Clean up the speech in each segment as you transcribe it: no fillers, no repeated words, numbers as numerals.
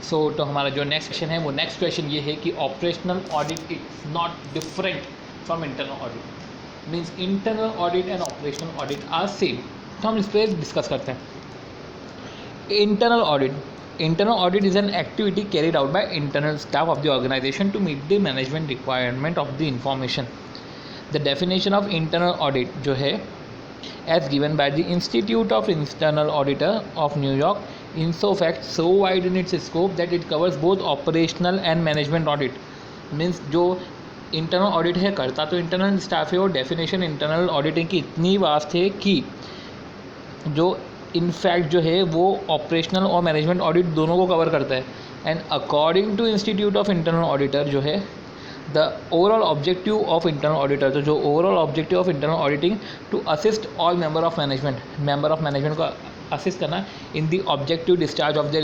तो हमारा जो नेक्स्ट क्वेश्चन है वो नेक्स्ट क्वेश्चन ये है कि operational audit it's not different from internal audit, means internal audit and operational audit are same. तो हम इस पर डिस्कस करते हैं। Internal audit is an activity carried out by internal staff of the organisation to meet the management requirement of the information. The definition of internal audit जो है as given by the Institute of Internal Auditor of New York, in so fact so wide in its scope that it covers both operational and management audit। Means जो internal audit है करता तो internal staff है और definition internal auditing की इतनी vast है कि जो इनफैक्ट जो है वो ऑपरेशनल और मैनेजमेंट ऑडिट दोनों को कवर करता है। And according to institute of internal auditor जो है the overall objective of internal auditor, तो जो overall objective of internal auditing to assist all member of management को असिस्ट करना in the objective discharge of the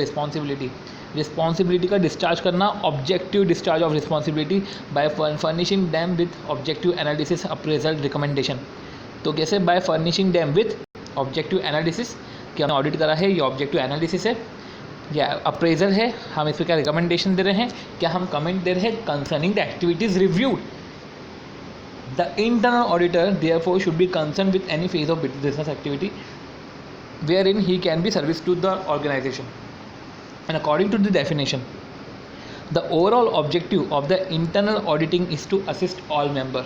responsibility का discharge करना, objective discharge of responsibility by furnishing them with objective analysis appraisal recommendation. तो कैसे? By furnishing them with objective analysis, कि हमने audit करा है, ये ऑब्जेक्टिव एनालिसिस है या अप्रेजल है, हम इस पर क्या रिकमेंडेशन दे रहे हैं, क्या हम कमेंट दे रहे हैं concerning the activities reviewed. The internal auditor therefore should be concern with any phase of business activity wherein he can be service to the organisation. And according to the definition the overall objective of the internal auditing is to assist all member.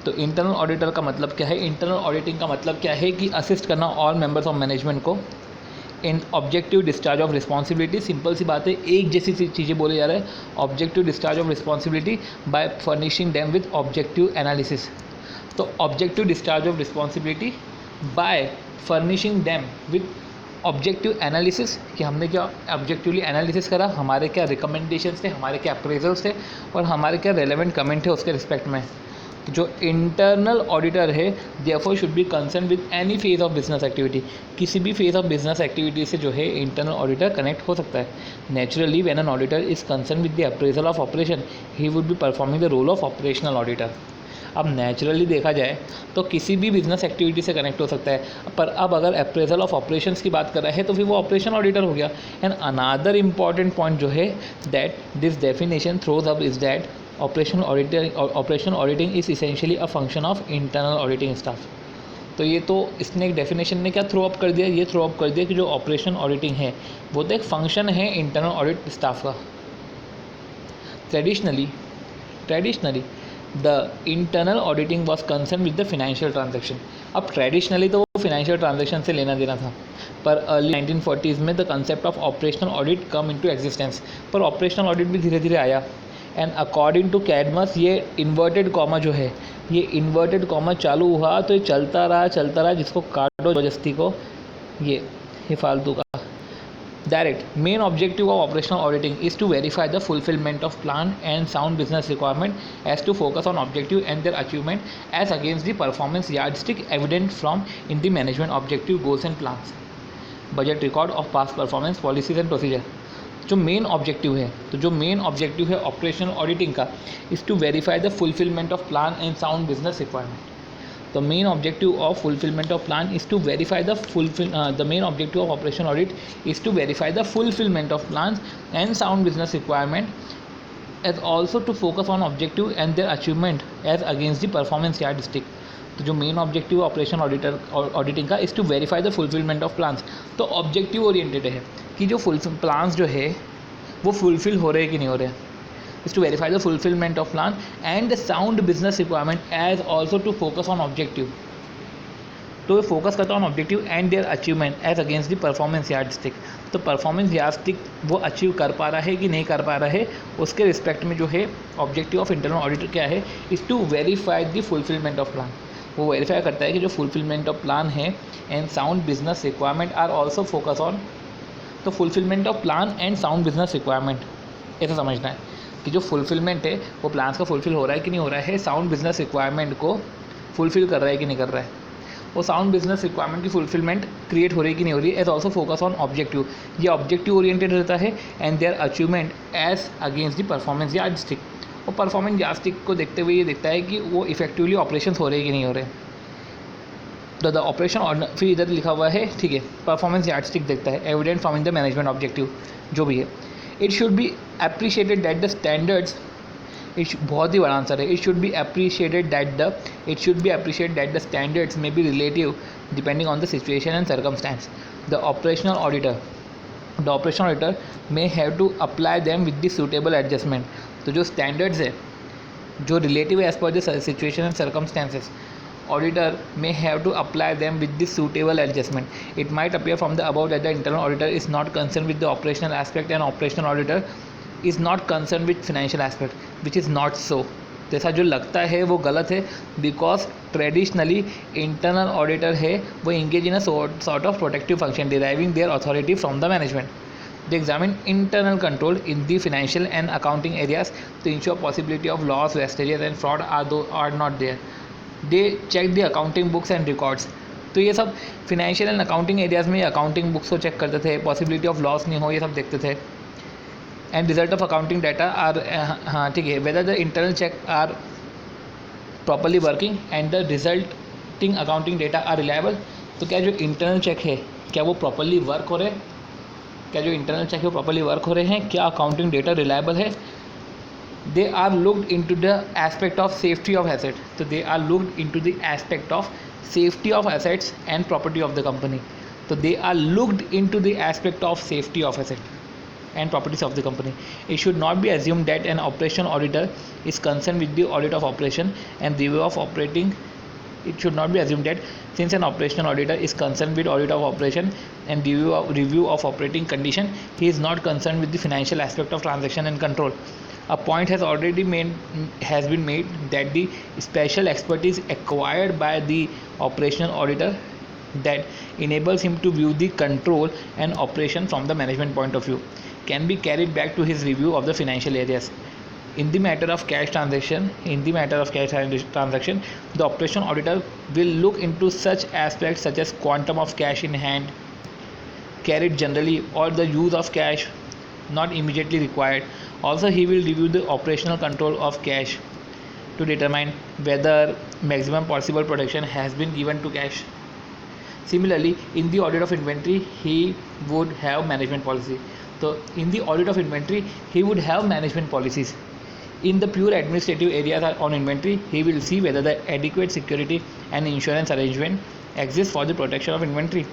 तो internal auditor का मतलब क्या है? Internal auditing का मतलब क्या है कि असिस्ट करना ऑल मेंबर्स ऑफ मैनेजमेंट को in objective discharge of responsibility. Simple सी बात है, एक जैसी चीज़ें बोले जा रहे हैं। Objective discharge of responsibility by furnishing them with objective analysis. तो objective discharge of responsibility by furnishing them with objective analysis, कि हमने क्या ऑब्जेक्टिवली एनालिसिस करा, हमारे क्या रिकमेंडेशंस थे, हमारे क्या अप्रेजल्स थे और हमारे क्या रेलेवेंट कमेंट थे उसके रिस्पेक्ट में। जो इंटरनल ऑडिटर है therefore should be concern with any phase of business activity, किसी भी फेज ऑफ बिजनेस एक्टिविटी से जो है इंटरनल ऑडिटर कनेक्ट हो सकता है। Naturally when an auditor is concern with the appraisal of operation he would be performing the role of operational auditor. अब naturally देखा जाए तो किसी भी बिजनेस एक्टिविटी से कनेक्ट हो सकता है, पर अब अगर अप्रेजल ऑफ ऑपरेशंस की बात कर रहा है तो फिर वो ऑपरेशन ऑडिटर हो गया। एंड अनदर इम्पॉर्टेंट पॉइंट जो है that this definition throws up is that operational auditing is essentially a function of internal auditing staff. तो ये तो इसने एक डेफिनेशन ने क्या थ्रो अप कर दिया, ये थ्रो अप कर दिया कि जो ऑपरेशन ऑडिटिंग है वो तो एक फंक्शन है इंटरनल ऑडिट स्टाफ का। Traditionally the internal auditing was concern with the financial transaction. अब ट्रेडिशनली तो वो फिनेंशियल ट्रांजेक्शन से लेना देना था, पर अर्ली 1940s में the concept of operational audit come into existence. पर ऑपरेशनल ऑडिट भी धीरे धीरे आया। एंड अकॉर्डिंग टू कैडमस ये इन्वर्टेड कॉमा जो है, ये इन्वर्टेड कॉमा चालू हुआ तो ये चलता रहा, जिसको काटो जबरदस्ती को, ये फालतू का। Direct main objective of operational auditing is to verify the fulfilment of plan and sound business requirement as to focus on objective and their achievement as against the performance yardstick evident from in the management objective goals and plans, budget record of past performance policies and procedure. जो main objective है, तो जो main objective है operational auditing का is to verify the fulfilment of plan and sound business requirement. The main objective of fulfillment of plan is to verify the main objective of operational audit is to verify the fulfillment of plans and sound business requirement, as also to focus on objective and their achievement as against the performance yardstick। तो जो main objective operation auditing का is to verify the fulfilment of plans. तो objective oriented है कि जो plans जो है वो फुलफिल हो रहे हैं कि नहीं हो रहे हैं। is to verify the fulfillment of plan and the sound business requirement as also to focus on objective। तो फोकस करता on objective and their achievement as against the performance yardstick. तो परफॉर्मेंस यार्डस्टिक वो achieve कर पा रहा है कि नहीं कर पा रहा है, उसके रिस्पेक्ट में जो है ऑब्जेक्टिव ऑफ इंटरनल ऑडिटर क्या है, is to verify the fulfilment of plan. वो वेरीफाई करता है कि जो फुलफिलमेंट ऑफ प्लान है and sound business requirement are also focus on. तो fulfilment of plan and sound business requirement ऐसा समझना है कि जो फुलफिलमेंट है वो प्लान्स का फुलफिल हो रहा है कि नहीं हो रहा है, साउंड बिजनेस रिक्वायरमेंट को फुलफिल कर रहा है कि नहीं कर रहा है, वो साउंड बिजनेस रिक्वायरमेंट की फुलफिलमेंट क्रिएट हो रही है कि नहीं हो रही है, as also focus on objective. ये ऑब्जेक्टिव ओरिएंटेड रहता है and their achievement as against the performance yardstick. वो परफॉर्मेंस यार्डस्टिक को देखते हुए ये देखता है कि वो इफेक्टिवली ऑपरेशन हो रहे हैं कि नहीं हो रहे। तो द ऑपरेशन फिर इधर लिखा हुआ है, ठीक है, परफॉर्मेंस यार्डस्टिक देखता है evident from in the management objective जो भी है। It should be appreciated that the standards, बहुत ही बड़ा आंसर है, it should be appreciated that the standards may be relative depending on the situation and circumstance. The operational auditor may have to apply them with the suitable adjustment. तो जो standards है जो relative as per the situation and circumstances, auditor may have to apply them with the suitable adjustment. It might appear from the above that the internal auditor is not concerned with the operational aspect and operational auditor is not concerned with financial aspect, which is not so. तो ऐसा जो लगता है वो गलत है, because traditionally internal auditor है वो engage in a sort of protective function deriving there authority from the management. They examine internal control in the financial and accounting areas to ensure possibility of loss, wastages and fraud are not there. They check the accounting books and records. तो ये सब financial and accounting areas में accounting books को check करते थे, possibility of loss नहीं हो ये सब देखते थे. And result of accounting data are, हाँ ठीक है, whether the internal check are properly working and the resulting accounting data are reliable. तो क्या जो इंटरनल चेक है क्या वो प्रॉपरली वर्क हो रहे हैं, क्या जो इंटरनल चेक है वो प्रॉपरली वर्क हो रहे हैं, क्या अकाउंटिंग डेटा रिलायबल है. They are looked into the aspect of safety of asset. तो they are looked into the aspect of safety of assets and property of the company. तो they are looked into the aspect of safety of asset and properties of the company. It should not be assumed that an operational auditor is concerned with the audit of operation and review of operating. It should not be assumed that since an operational auditor is concerned with audit of operation and review of operating condition, he is not concerned with the financial aspect of transaction and control. A point has been made that the special expertise acquired by the operational auditor that enables him to view the control and operation from the management point of view can be carried back to his review of the financial areas. In the matter of cash transaction, the operational auditor will look into such aspects such as quantum of cash in hand carried generally or the use of cash not immediately required. Also, he will review the operational control of cash to determine whether maximum possible protection has been given to cash. Similarly, in the audit of inventory, he would have management policy. So, in the audit of inventory, he would have management policies. In the pure administrative areas on inventory, he will see whether the adequate security and insurance arrangement exists for the protection of inventory.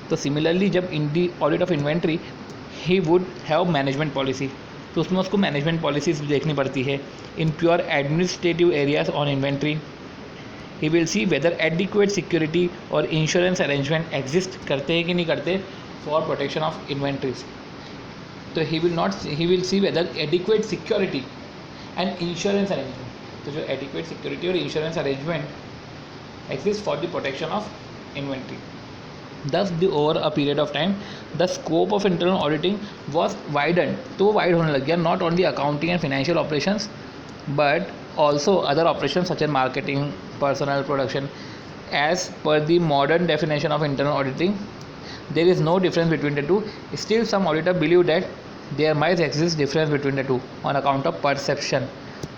So, similarly, जब in the audit of inventory, he would have management policy. तो उसमें उसको management policies देखनी पड़ती है. In pure administrative areas on inventory, he will see whether adequate security or insurance arrangement exist करते हैं कि नहीं करते for protection of inventories. तो he will see whether adequate security and insurance arrangement, तो जो adequate security और insurance arrangement exist for the protection of inventory. Thus, over a period of time, the scope of internal auditing was widened. तो वो wide होने लग गया, not only accounting and financial operations but also other operations such as marketing, personnel, production. As per the modern definition of internal auditing, there is no difference between the two. Still, some auditors believe that there might exist difference between the two on account of perception,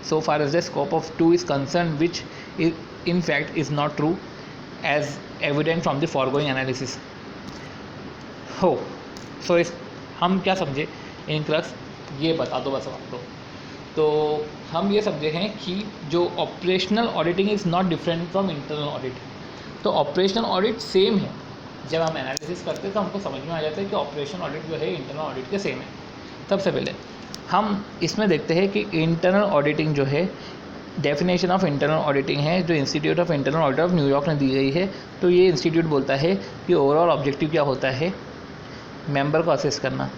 so far as the scope of two is concerned, which in fact is not true as evident from the foregoing analysis. So इस हम क्या समझे इन crux ये बता दो बस आपको. तो हम ये समझे हैं कि जो operational auditing is not different from internal audit. तो ऑपरेशनल ऑडिट सेम है, जब हम एनालिसिस करते हैं तो हमको समझ में आ जाता है कि ऑपरेशनल ऑडिट जो है इंटरनल ऑडिट के सेम है. सबसे पहले हम इसमें देखते हैं कि इंटरनल ऑडिटिंग जो है, डेफिनेशन ऑफ इंटरनल ऑडिटिंग है जो institute of internal audit of New York ने दी गई है. तो ये इंस्टीट्यूट बोलता है कि ओवरऑल ऑब्जेक्टिव क्या होता है, मेंबर को असेस करना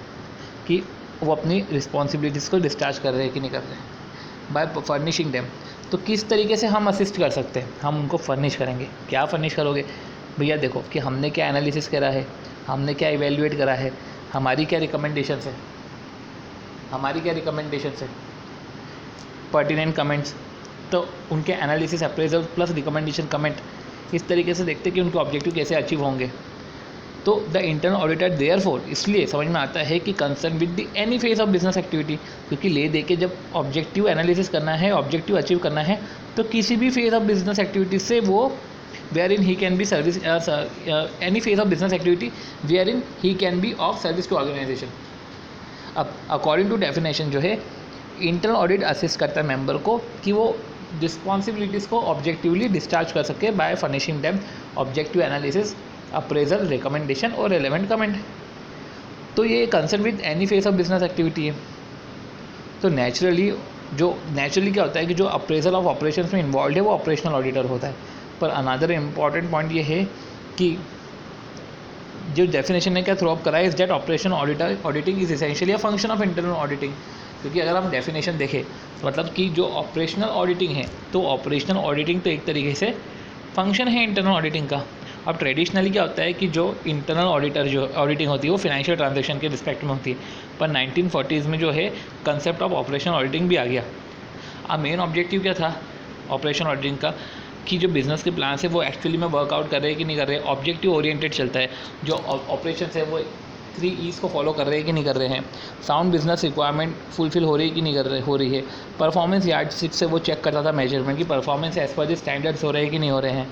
कि वो अपनी रिस्पॉन्सिबिलिटीज़ को डिस्चार्ज कर रहे हैं कि नहीं कर रहे हैं बाय फर्निशिंग देम. तो किस तरीके से हम असिस्ट कर सकते हैं, हम उनको फर्निश करेंगे. क्या फर्निश करोगे भैया, देखो कि हमने क्या एनालिसिस करा है, हमने क्या इवेल्युएट करा है, हमारी क्या रिकमेंडेशंस है, पर्टिनेंट कमेंट्स. तो उनके analysis, appraisal plus recommendation comment, इस तरीके से देखते हैं कि उनके ऑब्जेक्टिव कैसे अचीव होंगे. तो द इंटरनल ऑडिटर देयरफॉर इसलिए समझ में आता है कि concern with the any phase of business activity, क्योंकि ले दे के जब ऑब्जेक्टिव एनालिसिस करना है, ऑब्जेक्टिव अचीव करना है, तो किसी भी फेज ऑफ बिजनेस एक्टिविटी से वो wherein he can be service any phase of business activity wherein he can be of service to organization. अब अकॉर्डिंग टू डेफिनेशन जो है इंटरनल ऑडिट असिस्ट करता है मेंबर को कि वो रिस्पॉन्सिबिलिटीज़ को ऑब्जेक्टिवली डिस्चार्ज कर सके by furnishing them objective analysis, appraisal, recommendation और रेलेवेंट कमेंट। तो ये concern with any phase of business activity है। तो नेचुरली क्या होता है कि जो अप्रेजल ऑफ ऑपरेशंस में इन्वॉल्व है वो ऑपरेशनल ऑडिटर होता है। पर अनदर इम्पॉर्टेंट पॉइंट ये है कि जो डेफिनेशन ने क्या थ्रो अप करा है is that operation auditing is essentially a function of internal auditing. क्योंकि अगर हम डेफिनेशन देखें मतलब कि जो ऑपरेशनल ऑडिटिंग है तो ऑपरेशनल ऑडिटिंग तो एक तरीके से फंक्शन है इंटरनल ऑडिटिंग का। अब ट्रेडिशनली क्या होता है कि जो इंटरनल ऑडिटर जो ऑडिटिंग होती है वो फिनेंशियल ट्रांजैक्शन के रिस्पेक्ट में होती है, पर 1940s में जो है कंसेप्ट ऑफ ऑपरेशनल ऑडिटिंग भी आ गया। अब मेन ऑब्जेक्टिव क्या था ऑपरेशन ऑडिटिंग का कि जो बिज़नेस के प्लान है वो एक्चुअली में वर्कआउट कर रहे हैं कि नहीं कर रहे, ऑब्जेक्टिव ओरिएंटेड चलता है, जो ऑपरेशन है वो 3 E's को फॉलो कर रहे हैं कि नहीं कर रहे हैं, साउंड बिजनेस रिक्वायरमेंट फुलफिल हो रही है कि नहीं हो रही है, परफॉर्मेंस यार्डस्टिक से वो चेक करता था मेजरमेंट की performance as per the standards हो रहे हैं कि नहीं हो रहे हैं।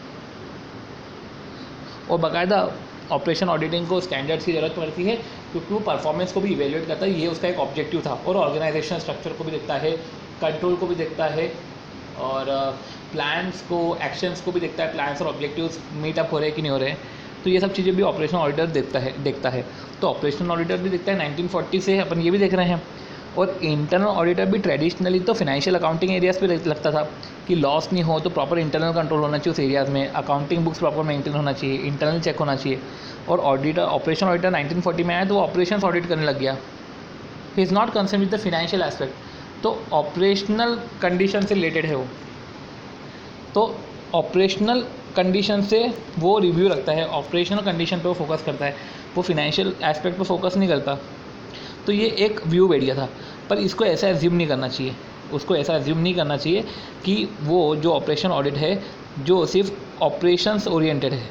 और बाकायदा ऑपरेशन ऑडिटिंग को स्टैंडर्ड्स की ज़रूरत पड़ती है क्योंकि वो परफॉर्मेंस को भी इवेल्यूएट करता है, ये उसका एक ऑब्जेक्टिव था। और ऑर्गेनाइजेशन स्ट्रक्चर को भी देखता है, कंट्रोल को भी देखता है और प्लान्स को एक्शंस को भी देखता है, प्लान्स और ऑब्जेक्टिव्स मीटअप हो रहे हैं कि नहीं हो रहे हैं। तो ये सब चीज़ें भी ऑपरेशनल ऑडिटर देखता है। तो ऑपरेशनल ऑडिटर भी देखता है 1940 से अपन ये भी देख रहे हैं। और इंटरनल ऑडिटर भी ट्रेडिशनली तो फिनेंशियल अकाउंटिंग एरियाज़ पे लगता था कि लॉस नहीं हो तो प्रॉपर इंटरनल कंट्रोल होना चाहिए उस एरियाज़ में, अकाउंटिंग बुक्स प्रॉपर मेंटेन होना चाहिए, इंटरनल चेक होना चाहिए। और ऑपरेशन ऑडिटर 1940 में आया तो वो ऑपरेशंस ऑडिट करने लग गया। He is not concern with the financial aspect, तो ऑपरेशनल कंडीशन से रिलेटेड है वो। तो ऑपरेशनल कंडीशन से वो रिव्यू रखता है, ऑपरेशनल कंडीशन पे वो फोकस करता है, वो फिनेंशियल एस्पेक्ट पे फोकस नहीं करता। तो ये एक व्यू बैठ गया था, पर इसको ऐसा एज्यूम नहीं करना चाहिए, उसको ऐसा एज्यूम नहीं करना चाहिए कि वो जो ऑपरेशन ऑडिट है जो सिर्फ ऑपरेशंस ओरिएंटेड है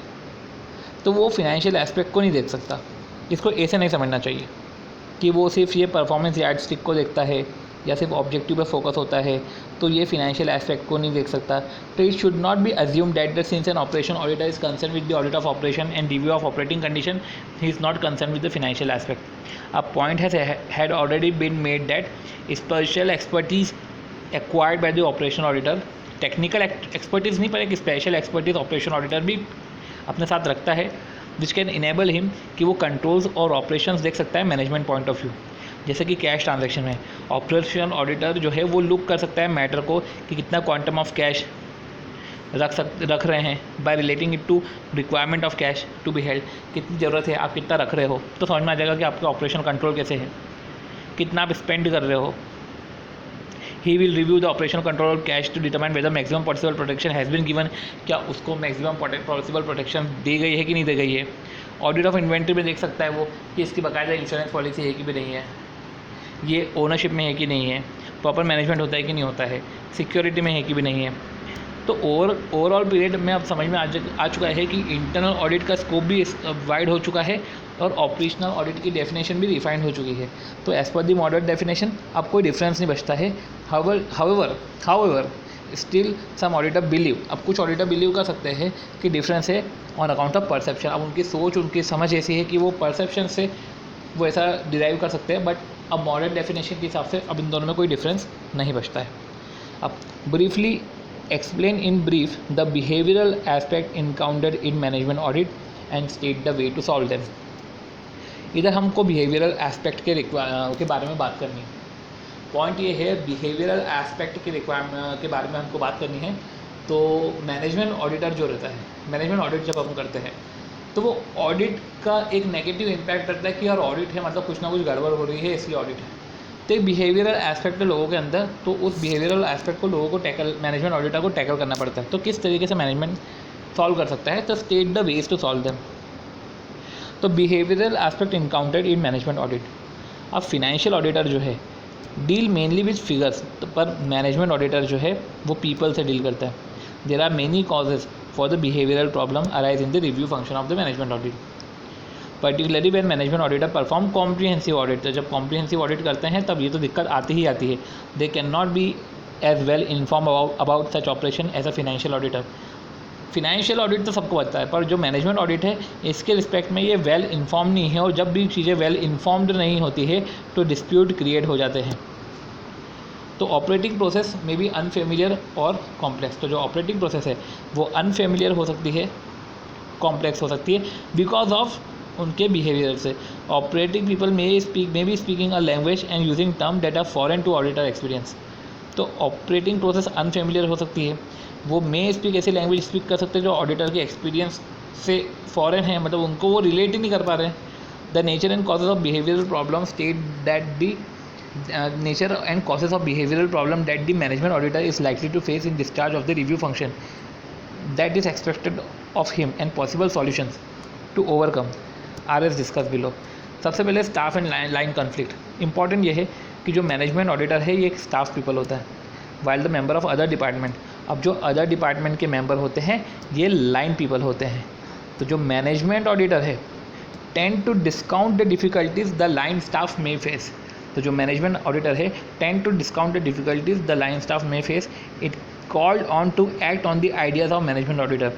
तो वो फिनेंशियल एस्पेक्ट को नहीं देख सकता। इसको ऐसे नहीं समझना चाहिए कि वो सिर्फ ये परफॉर्मेंस यार्डस्टिक को देखता है या सिर्फ ऑब्जेक्टिव पे फोकस होता है तो ये फिनेंशियल एस्पेक्ट को नहीं देख सकता। तो it should not be assume that the since an operation auditor is concern with the audit of operation and review of operating condition he is not concern with the financial aspect. A point had already been made that special expertise acquired by the operation auditor, technical expertise नहीं पर एक special expertise operation auditor भी अपने साथ रखता है which can enable him कि वो कंट्रोल्स और ऑपरेशंस देख सकता है मैनेजमेंट पॉइंट ऑफ व्यू। जैसे कि कैश ट्रांजैक्शन में ऑपरेशन ऑडिटर जो है वो लुक कर सकता है मैटर को कि कितना क्वांटम ऑफ कैश रख रहे हैं by relating it to requirement of cash to be held, कितनी ज़रूरत है, आप कितना रख रहे हो तो समझ में आ जाएगा कि आपका ऑपरेशन कंट्रोल कैसे है, कितना आप स्पेंड कर रहे हो। He will review the operation control of cash to determine whether maximum possible protection has been given, क्या उसको मैक्सिमम पॉसिबल प्रोटेक्शन दी गई है कि नहीं दी गई है। ऑडिट ऑफ इन्वेंट्री में देख सकता है वो कि इसकी बाकायदा इंश्योरेंस पॉलिसी है कि भी नहीं है, ये ओनरशिप में है कि नहीं है, प्रॉपर मैनेजमेंट होता है कि नहीं होता है, सिक्योरिटी में है कि भी नहीं है। तो ओवरऑल पीरियड में अब समझ में आ चुका है कि इंटरनल ऑडिट का स्कोप भी वाइड हो चुका है और ऑपरेशनल ऑडिट की डेफिनेशन भी रिफाइंड हो चुकी है। तो एज पर दी मॉडर्न डेफिनेशन अब कोई डिफरेंस नहीं बचता है। However still some auditor believe, अब कुछ ऑडिटर बिलीव कर सकते हैं कि डिफरेंस है ऑन अकाउंट ऑफ परसेप्शन। अब उनकी सोच उनकी समझ ऐसी है कि वो परसेप्शन से वो ऐसा डिराइव कर सकते हैं, बट अब मॉडर्न डेफिनेशन के हिसाब से अब इन दोनों में कोई डिफरेंस नहीं बचता है। अब briefly explain in brief the behavioural aspect encountered in management audit and state the way to solve them. इधर हमको बिहेवियरल एस्पेक्ट के बारे में बात करनी है। पॉइंट ये है बिहेवियरल एस्पेक्ट के बारे में हमको बात करनी है। तो मैनेजमेंट ऑडिटर जो रहता है, मैनेजमेंट ऑडिट जब हम करते हैं तो वो ऑडिट का एक नेगेटिव इम्पैक्ट रहता है कि यार ऑडिट है मतलब कुछ ना कुछ गड़बड़ हो रही है इसलिए ऑडिट है। तो एक बिहेवियरल एस्पेक्ट है लोगों के अंदर, तो उस बिहेवियरल एस्पेक्ट को लोगों को मैनेजमेंट ऑडिटर को टैकल करना पड़ता है। तो किस तरीके से मैनेजमेंट सॉल्व कर सकता है, तो state the ways to solve them. तो behavioural aspect encountered in management audit. अब फिनेंशियल ऑडिटर जो है डील मेनली विद फिगर्स, पर मैनेजमेंट ऑडिटर जो है वो पीपल से डील करता है। There are many causes for the behavioral problem arise in the review function of the management audit, particularly when management auditor perform comprehensive audit। तो जब comprehensive audit करते हैं तब ये तो दिक्कत आती ही आती है। they cannot be as well informed about such operation as a financial auditor। Financial audit तो सबको पता है, पर जो मैनेजमेंट ऑडिट है इसके रिस्पेक्ट में ये वेल इन्फॉर्म नहीं है, और जब भी चीज़ें वेल इन्फॉर्म्ड नहीं होती है तो डिस्प्यूट क्रिएट हो जाते हैं। तो ऑपरेटिंग प्रोसेस में भी अनफेमिलियर और कॉम्प्लेक्स। तो जो ऑपरेटिंग प्रोसेस है वो अनफेमिलियर हो सकती है, कॉम्प्लेक्स हो सकती है बिकॉज ऑफ उनके बिहेवियर से। Operating people may be speaking a language and using term that are foreign to auditor experience. तो ऑपरेटिंग प्रोसेस अनफेमिलियर हो सकती है, वो मे स्पीक ऐसी लैंग्वेज स्पीक कर सकते हैं जो ऑडिटर के एक्सपीरियंस से फॉरेन है, मतलब उनको वो रिलेट ही नहीं कर पा रहे हैं। The nature and causes of behavioural problem state that the nature and causes of behavioral problem that the management auditor is likely to face in discharge of the review function that is expected of him and possible solutions to overcome are as discussed below। सबसे पहले staff and line conflict. Important ये है कि जो management auditor है ये एक staff people होता है, while the member of other department. अब जो अदर डिपार्टमेंट के मेंबर होते हैं ये लाइन पीपल होते हैं। तो जो मैनेजमेंट ऑडिटर है tend to discount the difficulties the line staff में फेस। तो जो मैनेजमेंट ऑडिटर है tend to discount the difficulties the line staff में face. It called on to act on the ideas of management auditor.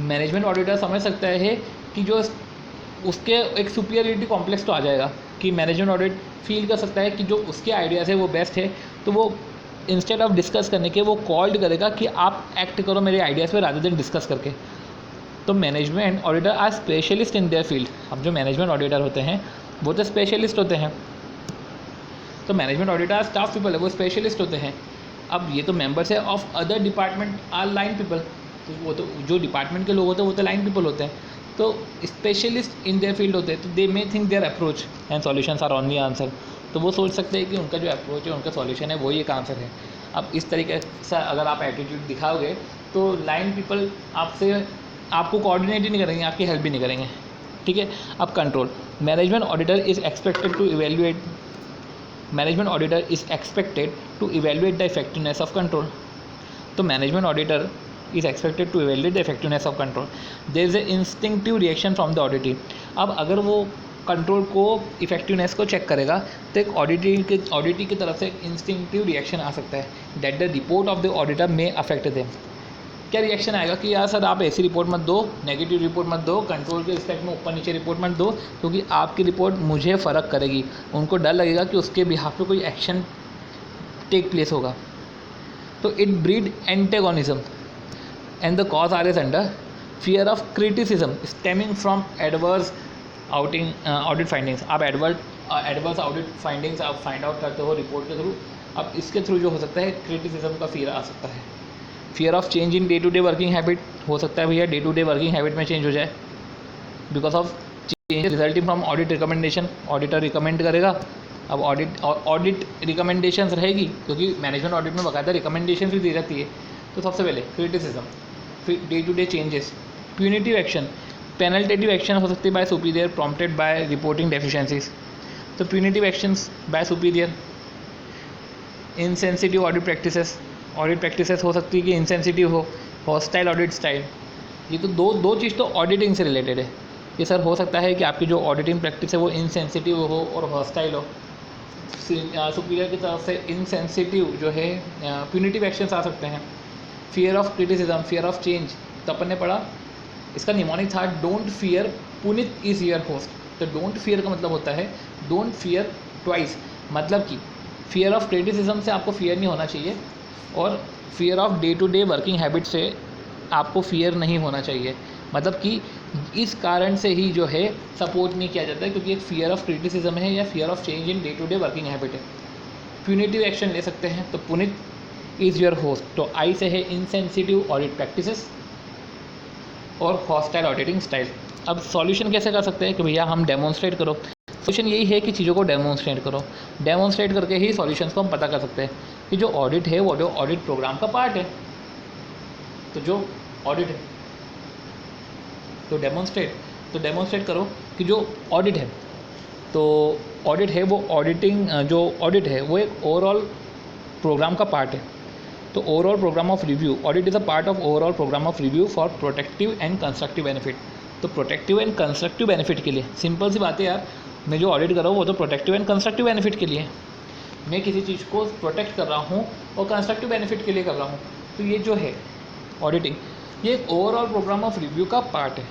Management auditor समझ सकता है कि जो उसके एक सुपीरियरिटी कॉम्प्लेक्स तो आ जाएगा कि मैनेजमेंट ऑडिट फील कर सकता है कि जो उसके आइडियाज़ है वो बेस्ट है, तो वो इंस्टेड ऑफ डिस्कस करने के वो कॉल्ड करेगा कि आप एक्ट करो मेरे आइडियाज़ पे रादर देन डिस्कस करके। तो management auditor are specialist in their field. अब जो मैनेजमेंट ऑडिटर होते हैं वो तो स्पेशलिस्ट होते हैं। तो मैनेजमेंट ऑडिटर स्टाफ पीपल है, वो स्पेशलिस्ट होते हैं। अब ये तो मेंबर्स है of other department are line people. तो वो तो जो डिपार्टमेंट के लोग होते हैं वो तो लाइन पीपल होते हैं, तो स्पेशलिस्ट इन देयर फील्ड होते हैं। तो they may think their approach and solutions are only answer. तो वो सोच सकते हैं कि उनका जो अप्रोच है, उनका सॉल्यूशन है, वही एक आंसर है। अब इस तरीके से अगर आप एटीट्यूड दिखाओगे तो लाइन पीपल आपको कोऑर्डिनेट ही नहीं करेंगे, आपकी हेल्प भी नहीं करेंगे। ठीक है। अब control. Management auditor is expected to evaluate the effectiveness of control. तो management auditor is expected to evaluate the effectiveness of control. There is a instinctive reaction from the auditee। अब अगर वो कंट्रोल को इफेक्टिवनेस को check करेगा तो एक ऑडिटी की तरफ से एक इंस्टिंक्टिव रिएक्शन आ सकता है that the report of the auditor में अफेक्ट देम। क्या रिएक्शन आएगा कि यार सर आप ऐसी रिपोर्ट मत दो, नेगेटिव रिपोर्ट मत दो, कंट्रोल के रिस्पेक्ट में ऊपर नीचे रिपोर्ट मत दो, क्योंकि आपकी रिपोर्ट मुझे फ़र्क करेगी। उनको डर लगेगा कि उसके बिहाफ पे कोई एक्शन टेक प्लेस होगा। तो it breed antagonism and the cause arises under fear of criticism stemming from adverse audit findings। आप adverse audit findings आप फाइंड आउट करते हो रिपोर्ट के थ्रू। अब इसके थ्रू जो हो सकता है क्रिटिसिज्म का फियर आ सकता है। Fear of change in day to day working habit हो सकता है भैया day to day working habit में चेंज हो जाए because of change resulting from audit recommendation. Auditor recommend करेगा, अब ऑडिट रिकमेंडेशंस रहेगी क्योंकि मैनेजमेंट ऑडिट में बाकायदा रिकमेंडेशन भी दी जाती है। तो सबसे पहले क्रिटिसिज्म, फिर day to day changes, punitive action, पेनल्टेटिव एक्शन हो सकती है by superior prompted by reporting deficiencies. तो punitive actions by superior, insensitive audit practices हो सकती है कि इनसेंसिटिव हो, हॉस्टाइल ऑडिट स्टाइल। ये तो दो चीज़ तो ऑडिटिंग से रिलेटेड है। ये सर हो सकता है कि आपकी जो ऑडिटिंग प्रैक्टिस है वो इनसेंसिटिव हो और हॉस्टाइल हो। सुपीरियर की तरफ से इनसेंसिटिव जो है प्यूनिटिव एक्शंस आ सकते हैं। Fear of criticism, fear of change, तो अपन ने पढ़ा इसका निमोनिक था don't fear Punit is your host. तो डोंट फियर का मतलब होता है डोंट फियर ट्वाइस, मतलब कि फियर ऑफ क्रिटिसिज्म से आपको फियर नहीं होना चाहिए और fear of day to day working habit से आपको फियर नहीं होना चाहिए। मतलब कि इस कारण से ही जो है सपोर्ट नहीं किया जाता है क्योंकि एक फियर ऑफ क्रिटिसिज्म है या fear of change in day to day working habit है। प्यूनिटिव एक्शन ले सकते हैं तो पुनित इज़ योर होस्ट। तो आई से है इनसेंसिटिव ऑडिट प्रैक्टिसेस और हॉस्टाइल ऑडिटिंग स्टाइल। अब सॉल्यूशन कैसे कर सकते हैं कि भैया हम डेमोन्स्ट्रेट करो। सॉल्यूशन यही है कि चीज़ों को डेमोन्स्ट्रेट करो, डेमोन्स्ट्रेट करके ही सॉल्यूशंस को हम पता कर सकते हैं कि जो ऑडिट है वो जो ऑडिट प्रोग्राम का पार्ट है। तो जो ऑडिट है तो डेमोन्स्ट्रेट करो कि जो ऑडिट है तो ऑडिट है वो जो ऑडिट है वो एक ओवरऑल प्रोग्राम का पार्ट है। तो overall programme of review, audit is a part of overall programme of review for protective and constructive benefit. तो प्रोटेक्टिव एंड कंस्ट्रक्टिव बेनिफिट के लिए सिंपल सी बात है यार, मैं जो ऑडिट कर रहा हूँ वो तो प्रोटेक्टिव एंड कंस्ट्रक्टिव बेनिफिट के लिए, मैं किसी चीज़ को प्रोटेक्ट कर रहा हूँ और कंस्ट्रक्टिव बेनिफिट के लिए कर रहा हूँ। तो ये जो है ऑडिटिंग, ये एक ओवरऑल प्रोग्राम ऑफ रिव्यू का पार्ट है।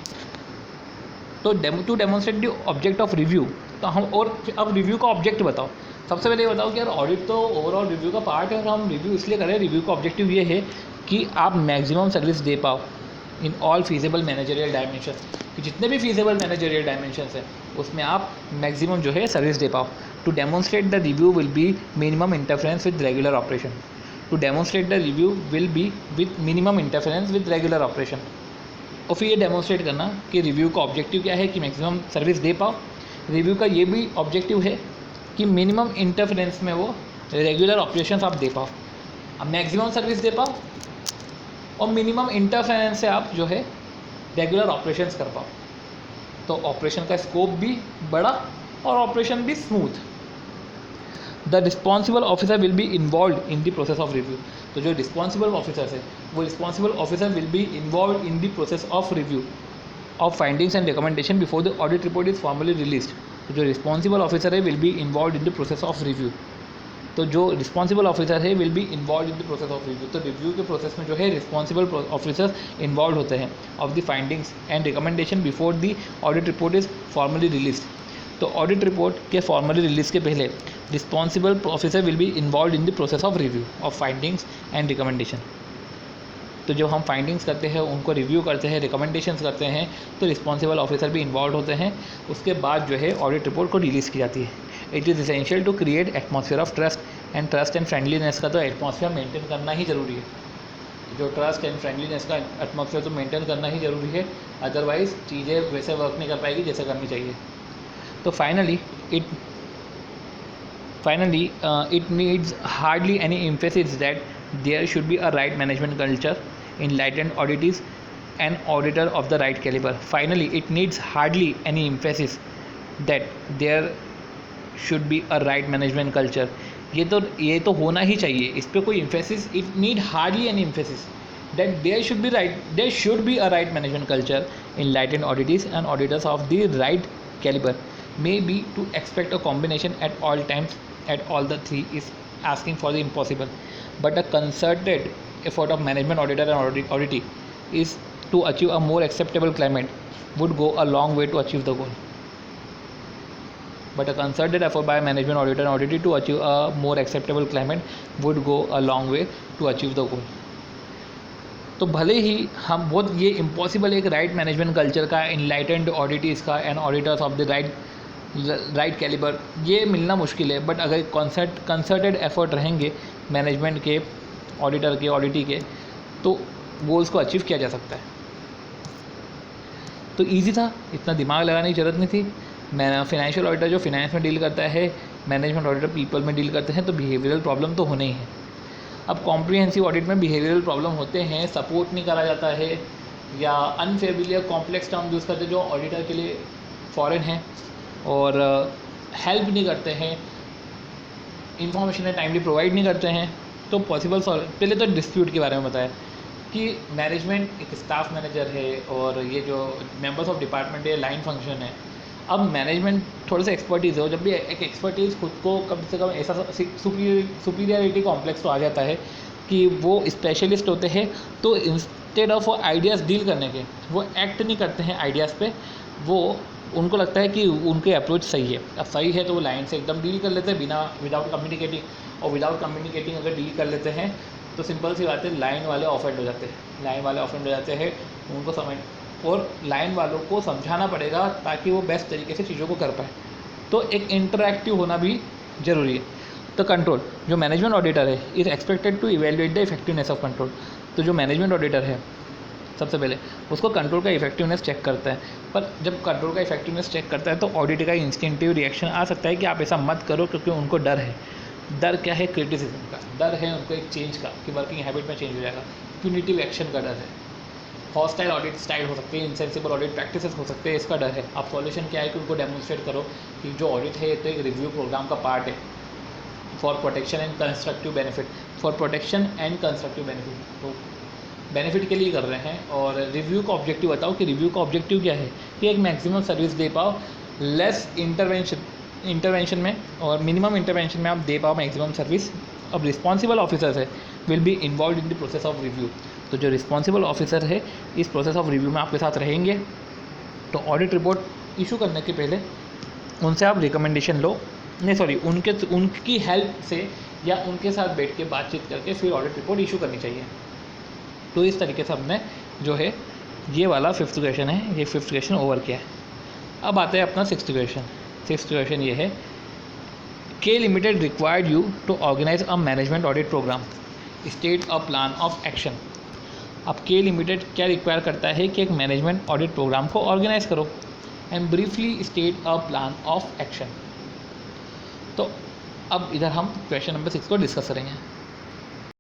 तो to demonstrate the object of review, तो हम और अब रिव्यू का ऑब्जेक्ट बताओ। सबसे पहले ये बताओ कि यार ऑडिट तो ओवरऑल रिव्यू का पार्ट है और हम रिव्यू इसलिए करें, रिव्यू का ऑब्जेक्टिव ये है कि आप मैक्सिमम सर्विस दे पाओ in all feasible managerial dimension, कि जितने भी फीजेबल मैनेजरियल डायमेंशंस हैं उसमें आप मैक्सिमम जो है सर्विस दे पाओ। To demonstrate the review will be minimum interference with regular operation. To demonstrate the review will be with minimum interference with regular operation. और फिर ये डेमोन्स्ट्रेट करना कि रिव्यू का ऑब्जेक्टिव क्या है कि मैक्सिमम सर्विस दे पाओ। रिव्यू का ये भी ऑब्जेक्टिव है कि मिनिमम इंटरफेरेंस में वो रेगुलर ऑपरेशंस आप दे पाओ। अब मैक्सिमम सर्विस दे पाओ और मिनिमम इंटरफेरेंस से आप जो है रेगुलर ऑपरेशंस कर पाओ। तो ऑपरेशन का स्कोप भी बड़ा और ऑपरेशन भी smooth. The responsible officer will be involve in the process of review. तो जो रिस्पॉन्सिबल ऑफिसर्स है वो responsible officer will be involve in the process of review of findings and recommendation before the audit report is formally released. तो जो responsible officer है will be involve in the process of review. तो जो responsible officer है will be involve in the process of review. तो review के process में जो है रिस्पॉन्सिबल ऑफिसर्स इन्वॉल्व होते हैं of the findings and recommendation before the audit report is formally released. तो ऑडिट रिपोर्ट के फॉर्मली रिलीज के पहले responsible officer will be involve in the process of review of findings and recommendation. तो जब हम findings करते हैं, उनको रिव्यू करते हैं, रिकमेंडेशंस करते हैं, तो रिस्पॉन्सिबल ऑफिसर भी इन्वॉल्व होते हैं। उसके बाद जो है ऑडिट रिपोर्ट को रिलीज़ की जाती है। It is essential to create atmosphere of trust and friendliness का तो एटमॉस्फेयर मेंटेन करना ही ज़रूरी है। जो ट्रस्ट एंड फ्रेंडलीनेस का एटमॉस्फेयर तो मेंटेन करना ही ज़रूरी है, अदरवाइज़ चीज़ें वैसे वर्क नहीं कर पाएगी जैसे करनी चाहिए। तो finally it needs hardly any emphasis that there should be a right management culture. Enlightened audit is an auditor of the right caliber. Finally, it needs hardly any emphasis that there should be a right management culture. ये तो होना ही चाहिए, इस पर कोई emphasis, it need hardly any emphasis that there should be a right management culture. Enlightened auditors and auditors of the right caliber may be to expect a combination at all times. At all the three is asking for the impossible, but a concerted effort of management auditor and auditee is to achieve a more acceptable climate would go a long way to achieve the goal. But a concerted effort by management auditor and auditee to achieve a more acceptable climate would go a long way to achieve the goal. तो भले ही हम बहुत ये impossible एक right management culture का, enlightened auditees का and auditors of the right calibre, ये मिलना मुश्किल है, बट अगर कंसर्टेड एफर्ट रहेंगे मैनेजमेंट के, ऑडिटर के, ऑडिटी के, तो गोल्स को अचीव किया जा सकता है। तो ईजी था, इतना दिमाग लगाने की ज़रूरत नहीं थी। मैं फाइनेंशियल ऑडिटर जो फाइनेंस में डील करता है, मैनेजमेंट ऑडिटर पीपल में डील करते हैं, तो बिहेवियरल प्रॉब्लम तो होने ही है। अब कॉम्प्रिहेंसिव ऑडिट में बिहेवियरल प्रॉब्लम होते हैं, सपोर्ट नहीं करा जाता है या अनफेयरली या कॉम्प्लेक्स टर्म यूज़ करते हैं जो ऑडिटर के लिए फॉरेन है, और हेल्प नहीं करते हैं, इंफॉर्मेशन टाइमली प्रोवाइड नहीं करते हैं। तो पॉसिबल पहले तो डिस्प्यूट के बारे में बताया कि मैनेजमेंट एक स्टाफ मैनेजर है और ये जो मेंबर्स ऑफ डिपार्टमेंट है लाइन फंक्शन है। अब मैनेजमेंट थोड़ा सा एक्सपर्टीज़ हो, जब भी एक एक्सपर्टीज़ खुद को कम से कम ऐसा सुपीरियरिटी कॉम्प्लेक्स तो आ जाता है कि वो स्पेशलिस्ट होते हैं, तो इंस्टेड ऑफ आइडियाज़ डील करने के वो एक्ट नहीं करते हैं आइडियाज़ पे, वो उनको लगता है कि उनके अप्रोच सही है। अब सही है तो वो लाइन से एकदम डील कर लेते हैं विदाउट कम्युनिकेटिंग, और विदाउट कम्युनिकेटिंग अगर डील कर लेते हैं तो सिंपल सी बात है, लाइन वाले ऑफेंड हो जाते हैं, उनको समझ, और लाइन वालों को समझाना पड़ेगा ताकि वो बेस्ट तरीके से चीज़ों को कर पाए। तो एक इंटरैक्टिव होना भी ज़रूरी है। तो कंट्रोल, जो मैनेजमेंट ऑडिटर है is expected to evaluate the effectiveness of control. तो जो मैनेजमेंट ऑडिटर है सबसे पहले उसको कंट्रोल का इफेक्टिवनेस चेक करता है, पर जब कंट्रोल का इफेक्टिवनेस चेक करता है तो ऑडिट का इंस्टिंक्टिव रिएक्शन आ सकता है कि आप ऐसा मत करो, क्योंकि उनको डर है। डर क्या है? क्रिटिसिज्म का डर है उनको, एक चेंज का कि वर्किंग हैबिट में चेंज हो जाएगा। प्यूनिटिव एक्शन का डर है। हॉस्टाइल ऑडिट स्टाइल हो सकती है, इनसेंसिबल ऑडिट प्रैक्टिसेस हो सकते हैं, इसका डर है। आप सॉल्यूशन क्या है कि उनको डेमोन्स्ट्रेट करो कि जो ऑडिट है तो एक रिव्यू प्रोग्राम का पार्ट है for protection and constructive benefit, तो बेनिफिट के लिए कर रहे हैं। और रिव्यू का ऑब्जेक्टिव बताओ कि रिव्यू का ऑब्जेक्टिव क्या है कि एक मैक्सिमम सर्विस दे पाओ, लेस इंटरवेंशन में और मिनिमम इंटरवेंशन में आप दे पाओ मैक्सिमम सर्विस। अब रिस्पॉन्सिबल ऑफिसर्स है will be involve in the process of review तो जो रिस्पॉन्सिबल ऑफिसर है इस प्रोसेस ऑफ रिव्यू में आपके साथ रहेंगे। तो ऑडिट रिपोर्ट इशू करने के पहले उनसे आप रिकमेंडेशन लो, नहीं सॉरी उनकी हेल्प से या उनके साथ बैठ के बातचीत करके फिर ऑडिट रिपोर्ट इशू करनी चाहिए। तो इस तरीके से हमने जो है ये वाला 5th क्वेश्चन है, ये 5th क्वेश्चन ओवर किया है। अब आते हैं अपना 6th क्वेश्चन। 6th क्वेश्चन ये है, K Limited required you to organise a management audit programme, state a plan of action. अब के लिमिटेड क्या रिक्वायर करता है कि एक मैनेजमेंट ऑडिट प्रोग्राम को ऑर्गेनाइज करो and briefly state a plan of action. तो अब इधर हम क्वेश्चन नंबर 6 को डिस्कस करेंगे।